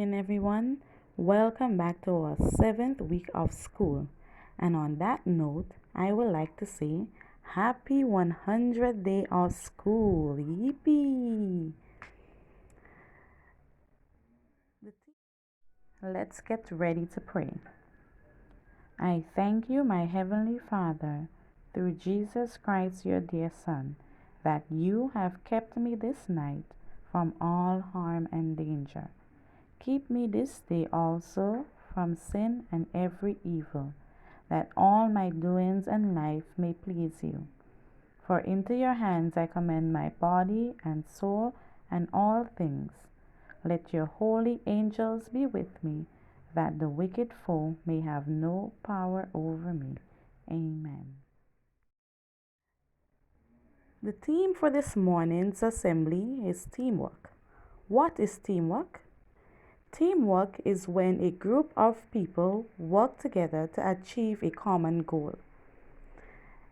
morning, everyone. Welcome back to our 7th week of school. And on that note, I would like to say happy 100th day of school. Yippee! Let's get ready to pray. I thank you, my Heavenly Father, through Jesus Christ, your dear Son, that you have kept me this night from all harm and danger. Keep me this day also from sin and every evil, that all my doings in life may please you. For into your hands I commend my body and soul and all things. Let your holy angels be with me, that the wicked foe may have no power over me. Amen. The theme for this morning's assembly is teamwork. What is teamwork? Teamwork is when a group of people work together to achieve a common goal.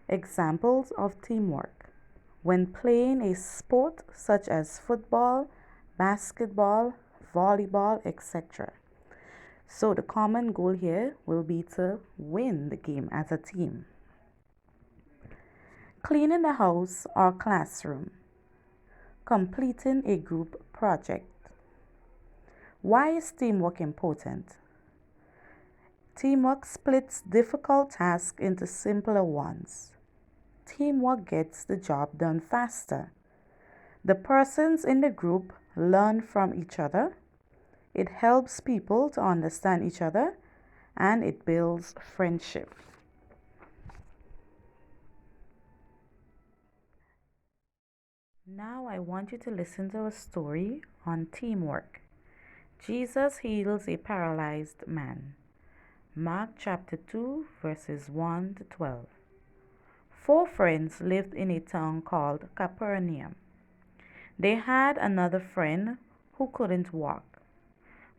Examples of teamwork: when playing a sport such as football, basketball, volleyball, etc. So the common goal here will be to win the game as a team. Cleaning the house or classroom. Completing a group project. Why is teamwork important? Teamwork splits difficult tasks into simpler ones. Teamwork gets the job done faster. The persons in the group learn from each other. It helps people to understand each other, and it builds friendship. Now I want you to listen to a story on teamwork. Jesus heals a paralyzed man. Mark chapter 2, verses 1 to 12. 4 friends lived in a town called Capernaum. They had another friend who couldn't walk,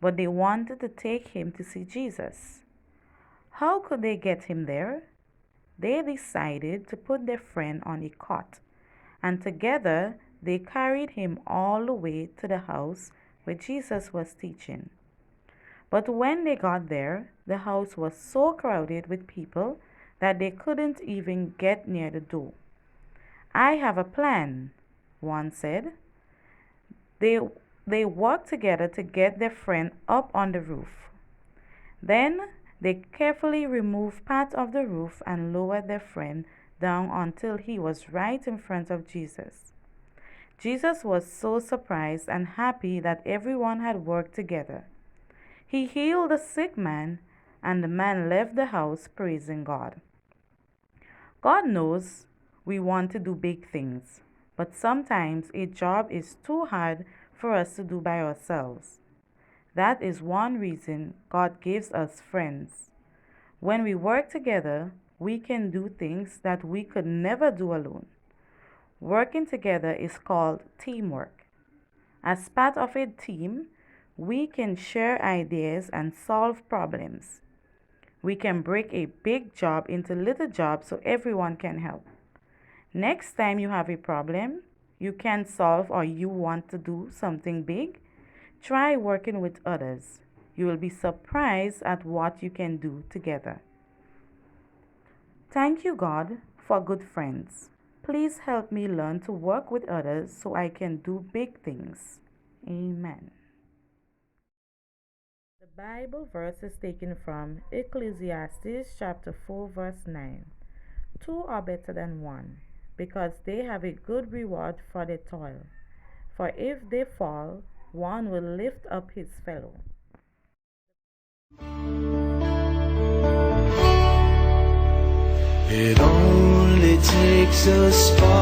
but they wanted to take him to see Jesus. How could they get him there? They decided to put their friend on a cot, and together they carried him all the way to the house where Jesus was teaching. But when they got there, the house was so crowded with people that they couldn't even get near the door. "I have a plan," one said. They worked together to get their friend up on the roof. Then they carefully removed part of the roof and lowered their friend down until he was right in front of Jesus. Jesus was so surprised and happy that everyone had worked together. He healed the sick man, and the man left the house praising God. God knows we want to do big things, but sometimes a job is too hard for us to do by ourselves. That is one reason God gives us friends. When we work together, we can do things that we could never do alone. Working together is called teamwork. As part of a team, we can share ideas and solve problems. We can break a big job into little jobs so everyone can help. Next time you have a problem you can't solve or you want to do something big, try working with others. You will be surprised at what you can do together. Thank you, God, for good friends. Please help me learn to work with others so I can do big things. Amen. The Bible verse is taken from Ecclesiastes chapter 4, verse 9. 2 are better than 1, because they have a good reward for their toil. For if they fall, one will lift up his fellow. It only takes a spark.